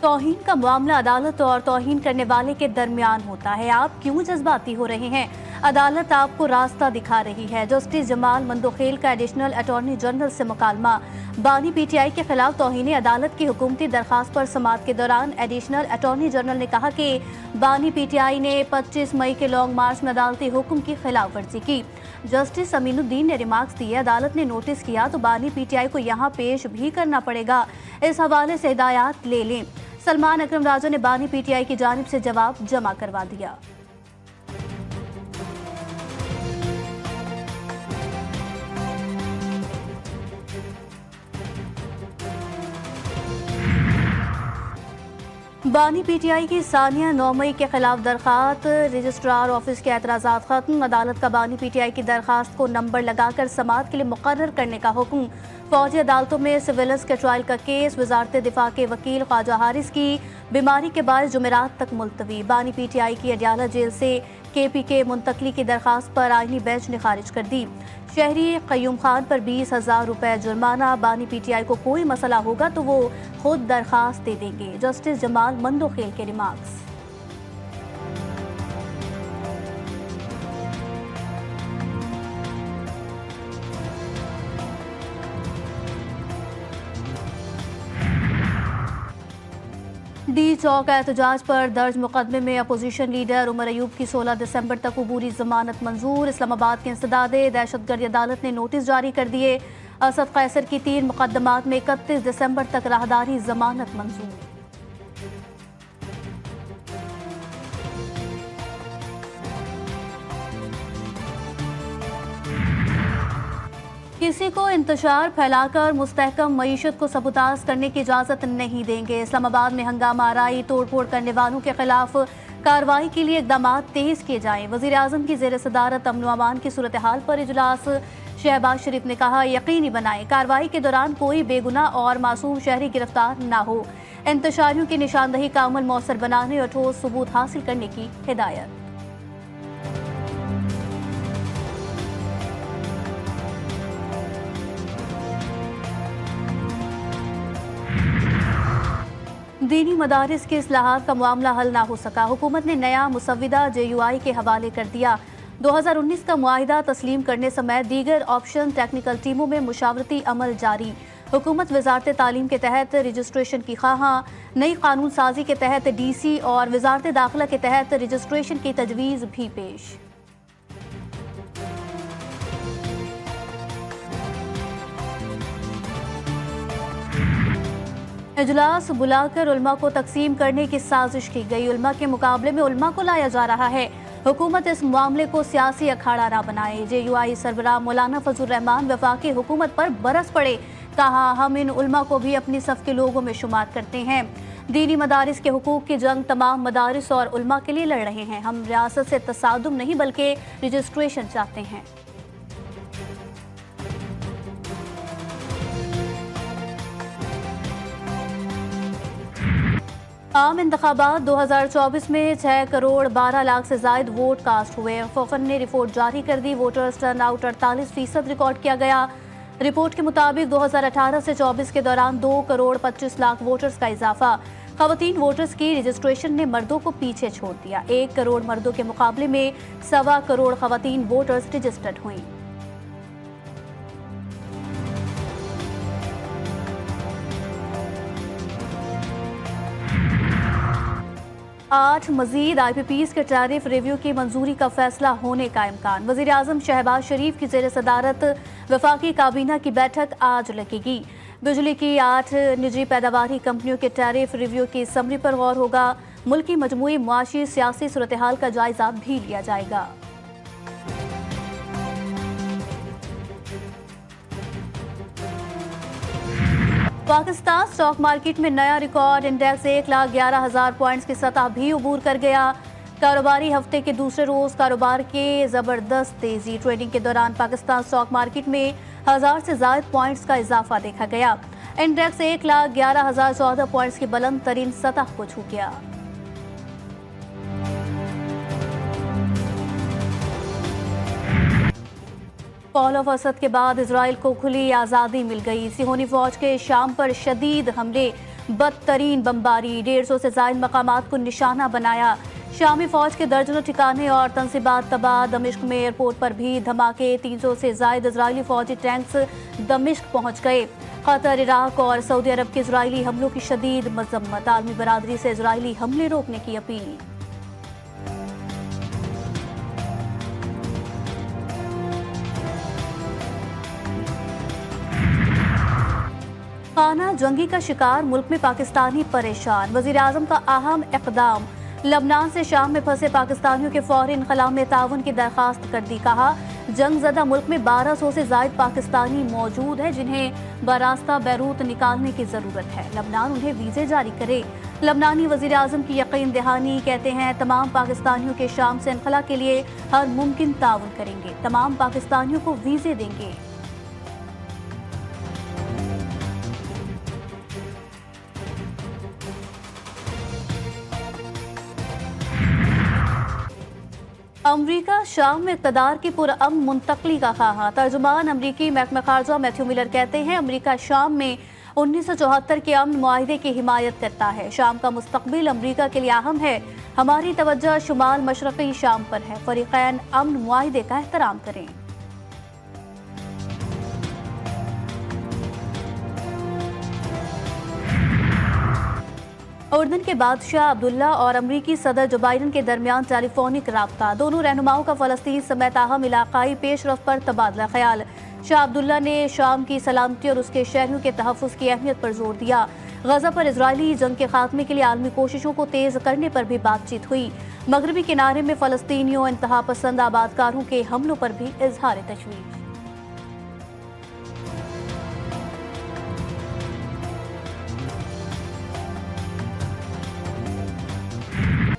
توہین کا معاملہ عدالت اور توہین کرنے والے کے درمیان ہوتا ہے. آپ کیوں جذباتی ہو رہے ہیں؟ عدالت آپ کو راستہ دکھا رہی ہے. جسٹس جمال مندوخیل کا ایڈیشنل اٹارنی جنرل سے مکالمہ. بانی پی ٹی آئی کے خلاف توہین عدالت کی حکومتی درخواست پر سماعت کے دوران ایڈیشنل اٹارنی جنرل نے کہا کہ بانی پی ٹی آئی نے 25 مئی کے لانگ مارچ میں عدالتی حکم کی خلاف ورزی کی. جسٹس امین الدین نے ریمارکس دیے عدالت نے نوٹس کیا تو بانی پی ٹی آئی کو یہاں پیش بھی کرنا پڑے گا. اس حوالے سے ہدایات لے لیں. سلمان اکرم راجہ نے بانی پی ٹی آئی کی جانب سے جواب جمع کروا دیا. بانی پی ٹی آئی کی ثانیہ 9 مئی کے خلاف درخواست. رجسٹرار آفس کے اعتراضات ختم. عدالت کا بانی پی ٹی آئی کی درخواست کو نمبر لگا کر سماعت کے لیے مقرر کرنے کا حکم. فوجی عدالتوں میں سویلنس کے ٹرائل کا کیس. وزارت دفاع کے وکیل خواجہ حارث کی بیماری کے باعث جمعرات تک ملتوی. بانی پی ٹی آئی کی اڈیالہ جیل سے کے پی کے منتقلی کی درخواست پر آئینی بینچ نے خارج کر دی. شہری قیوم خان پر 20,000 روپے جرمانہ. بانی پی ٹی آئی کو کوئی مسئلہ ہوگا تو وہ خود درخواست دے دیں گے. جسٹس جمال مندوخیل کے ریمارکس. ڈی چوک احتجاج پر درج مقدمے میں اپوزیشن لیڈر عمر ایوب کی 16 دسمبر تک عبوری ضمانت منظور. اسلام آباد کے انسداد دہشت گردی عدالت نے نوٹس جاری کر دیے. اسد قیصر کی 3 مقدمات میں 31 دسمبر تک راہداری ضمانت منظور. کسی کو انتشار پھیلا کر مستحکم معیشت کو سبوتاژ کرنے کی اجازت نہیں دیں گے. اسلام آباد میں ہنگامہ آرائی توڑ پھوڑ کرنے والوں کے خلاف کارروائی کے لیے اقدامات تیز کیے جائیں. وزیر اعظم کی زیر صدارت امن و امان کی صورتحال پر اجلاس. شہباز شریف نے کہا یقینی بنائیں کارروائی کے دوران کوئی بے گناہ اور معصوم شہری گرفتار نہ ہو. انتشاریوں کی نشاندہی کا عمل مؤثر بنانے اور ٹھوس ثبوت حاصل کرنے کی ہدایت. دینی مدارس کی اصلاحات کا معاملہ حل نہ ہو سکا. حکومت نے نیا مسودہ جے یو آئی کے حوالے کر دیا. 2019 کا معاہدہ تسلیم کرنے سمیت دیگر آپشن ٹیکنیکل ٹیموں میں مشاورتی عمل جاری. حکومت وزارت تعلیم کے تحت رجسٹریشن کی خواہاں. نئی قانون سازی کے تحت ڈی سی اور وزارت داخلہ کے تحت رجسٹریشن کی تجویز بھی پیش. اجلاس بلا کر علماء کو تقسیم کرنے کی سازش کی گئی. علماء کے مقابلے میں علماء کو لایا جا رہا ہے. حکومت اس معاملے کو سیاسی اکھاڑا نہ بنائے. جے یو آئی سربراہ مولانا فضل الرحمان وفاقی حکومت پر برس پڑے. کہا ہم ان علماء کو بھی اپنی صف کے لوگوں میں شمار کرتے ہیں. دینی مدارس کے حقوق کی جنگ تمام مدارس اور علماء کے لیے لڑ رہے ہیں. ہم ریاست سے تصادم نہیں بلکہ رجسٹریشن چاہتے ہیں. عام انتخابات 2024 میں 6 کروڑ 12 لاکھ سے زائد ووٹ کاسٹ ہوئے. فوفن نے رپورٹ جاری کر دی. ووٹرز ٹرن آؤٹ 48% ریکارڈ کیا گیا. رپورٹ کے مطابق 2018 سے 24 کے دوران 2 کروڑ 25 لاکھ ووٹرز کا اضافہ. خواتین ووٹرز کی رجسٹریشن نے مردوں کو پیچھے چھوڑ دیا. 1 کروڑ مردوں کے مقابلے میں 1.25 کروڑ خواتین ووٹرز رجسٹرڈ ہوئیں. 8 مزید آئی پی پیز کے ٹیرف ریویو کی منظوری کا فیصلہ ہونے کا امکان. وزیر اعظم شہباز شریف کی زیر صدارت وفاقی کابینہ کی بیٹھک آج لگے گی. بجلی کی 8 نجی پیداواری کمپنیوں کے ٹیرف ریویو کی سمری پر غور ہوگا. ملک کی مجموعی معاشی سیاسی صورتحال کا جائزہ بھی لیا جائے گا. پاکستان سٹاک مارکیٹ میں نیا ریکارڈ. انڈیکس 1,11,000 پوائنٹس کی سطح بھی عبور کر گیا. کاروباری ہفتے کے دوسرے روز کاروبار کے زبردست تیزی. ٹریڈنگ کے دوران پاکستان سٹاک مارکیٹ میں 1000 سے زائد پوائنٹس کا اضافہ دیکھا گیا. انڈیکس 1,11,014 پوائنٹس کی بلند ترین سطح کو چھو گیا. فال آف اسد کے بعد اسرائیل کو کھلی آزادی مل گئی. صہیونی فوج کے شام پر شدید حملے. بدترین بمباری، 150 سے زائد مقامات کو نشانہ بنایا، شامی فوج کے درجنوں ٹھکانے اور تنصیبات تباہ، دمشق میں ایئرپورٹ پر بھی دھماکے، 300 سے زائد اسرائیلی فوجی ٹینکس دمشق پہنچ گئے، قطر، عراق اور سعودی عرب کے اسرائیلی حملوں کی شدید مذمت، عالمی برادری سے اسرائیلی حملے روکنے کی اپیل۔ خانہ جنگی کا شکار ملک میں پاکستانی پریشان، وزیر اعظم کا اہم اقدام، لبنان سے شام میں پھنسے پاکستانیوں کے فوری انخلاء میں تعاون کی درخواست کر دی، کہا جنگ زدہ ملک میں 1200 سے زائد پاکستانی موجود ہیں جنہیں براستہ بیروت نکالنے کی ضرورت ہے، لبنان انہیں ویزے جاری کرے۔ لبنانی وزیر اعظم کی یقین دہانی، کہتے ہیں تمام پاکستانیوں کے شام سے انخلاء کے لیے ہر ممکن تعاون کریں گے، تمام پاکستانیوں کو ویزے دیں گے۔ امریکہ شام میں اقتدار کی پرامن منتقلی کا خواہاں، ترجمان امریکی محکمہ خارجہ میتھیو ملر کہتے ہیں امریکہ شام میں 1974 کے امن معاہدے کی حمایت کرتا ہے، شام کا مستقبل امریکہ کے لیے اہم ہے، ہماری توجہ شمال مشرقی شام پر ہے، فریقین امن معاہدے کا احترام کریں۔ اردن کے بادشاہ عبداللہ اور امریکی صدر جو بائیڈن کے درمیان ٹیلی فونک رابطہ، دونوں رہنماؤں کا فلسطین سمیت اہم علاقائی پیش رفت پر تبادلہ خیال، شاہ عبداللہ نے شام کی سلامتی اور اس کے شہریوں کے تحفظ کی اہمیت پر زور دیا، غزہ پر اسرائیلی جنگ کے خاتمے کے لیے عالمی کوششوں کو تیز کرنے پر بھی بات چیت ہوئی، مغربی کنارے میں فلسطینیوں انتہا پسند آبادکاروں کے حملوں پر بھی اظہار تشویش۔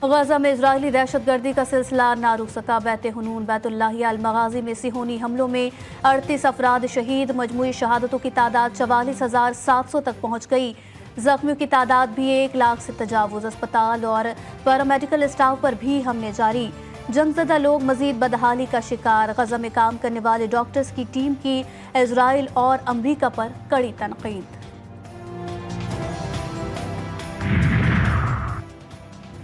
غزہ میں اسرائیلی دہشت گردی کا سلسلہ نہ رک سکا، بیت حنون، بیت اللہ المغازی میں صہیونی حملوں میں 38 افراد شہید، مجموعی شہادتوں کی تعداد 44,700 تک پہنچ گئی، زخمیوں کی تعداد بھی 1 لاکھ سے تجاوز، اسپتال اور پیرامیڈیکل اسٹاف پر بھی حملے جاری، جنگ زدہ لوگ مزید بدحالی کا شکار، غزہ میں کام کرنے والے ڈاکٹرز کی ٹیم کی اسرائیل اور امریکہ پر کڑی تنقید۔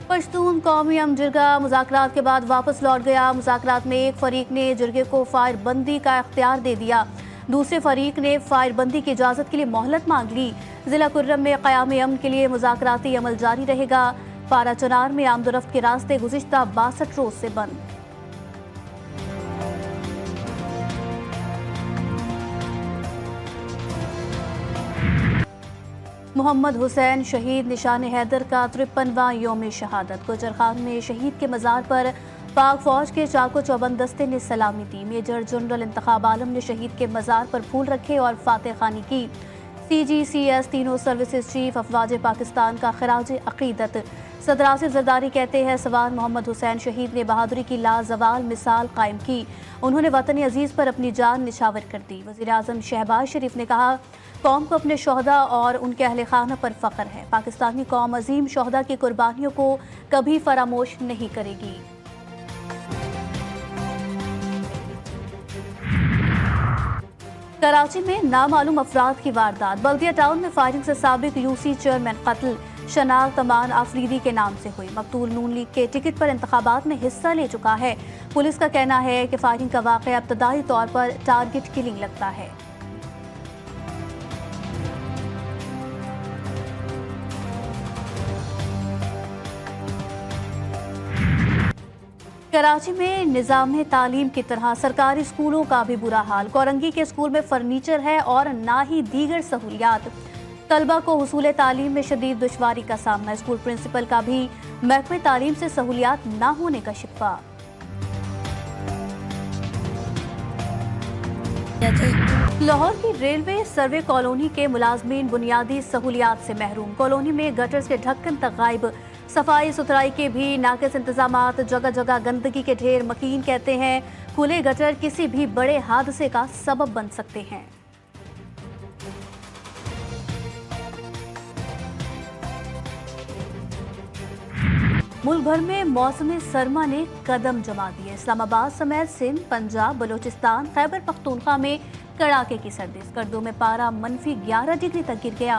پشتون قومی امن جرگہ مذاکرات کے بعد واپس لوٹ گیا، مذاکرات میں ایک فریق نے جرگے کو فائر بندی کا اختیار دے دیا، دوسرے فریق نے فائر بندی کی اجازت کے لیے مہلت مانگ لی، ضلع کرم میں قیام امن کے لیے مذاکراتی عمل جاری رہے گا، پارا چنار میں آمد و رفت کے راستے گزشتہ 62 روز سے بند۔ محمد حسین شہید نشان حیدر کا 53واں یوم شہادت، گوجرخان میں شہید کے مزار پر پاک فوج کے چاق و چوبند دستے نے سلامی دی، میجر جنرل انتخاب عالم نے شہید کے مزار پر پھول رکھے اور فاتح خوانی کی، سی جی سی ایس تینوں سروسز چیف افواج پاکستان کا خراج عقیدت، صدر آصف زرداری کہتے ہیں سوار محمد حسین شہید نے بہادری کی لازوال مثال قائم کی، انہوں نے وطن عزیز پر اپنی جان نچھاور کر دی، وزیر اعظم شہباز شریف نے کہا قوم کو اپنے شہداء اور ان کے اہل خانہ پر فخر ہے، پاکستانی قوم عظیم شہداء کی قربانیوں کو کبھی فراموش نہیں کرے گی۔ کراچی میں نامعلوم افراد کی واردات، بلدیہ ٹاؤن میں فائرنگ سے سابق یو سی چیئرمین قتل، شناخت امان آفریدی کے نام سے ہوئی، مقتول نون لیگ کے ٹکٹ پر انتخابات میں حصہ لے چکا ہے، پولیس کا کہنا ہے کہ فائرنگ کا واقعہ ابتدائی طور پر ٹارگٹ کلنگ لگتا ہے۔ کراچی میں نظام تعلیم کی طرح سرکاری اسکولوں کا بھی برا حال، کورنگی کے اسکول میں فرنیچر ہے اور نہ ہی دیگر سہولیات، طلبہ کو حصول تعلیم میں شدید دشواری کا سامنا، اسکول پرنسپل کا بھی محکمہ تعلیم سے سہولیات نہ ہونے کا شکوہ۔ لاہور کی ریلوے سروے کالونی کے ملازمین بنیادی سہولیات سے محروم، کالونی میں گٹرز کے ڈھکن تک غائب، صفائی ستھرائی کے بھی ناقص انتظامات، جگہ جگہ گندگی کے ڈھیر، مکین کہتے ہیں کھلے گٹر کسی بھی بڑے حادثے کا سبب بن سکتے ہیں۔ ملک بھر میں موسم سرما نے قدم جما دیے، اسلام آباد سمیت سندھ، پنجاب، بلوچستان، خیبر پختونخوا میں کڑاکے کی سردی، سکردو میں پارہ -11 ڈگری تک گر گیا،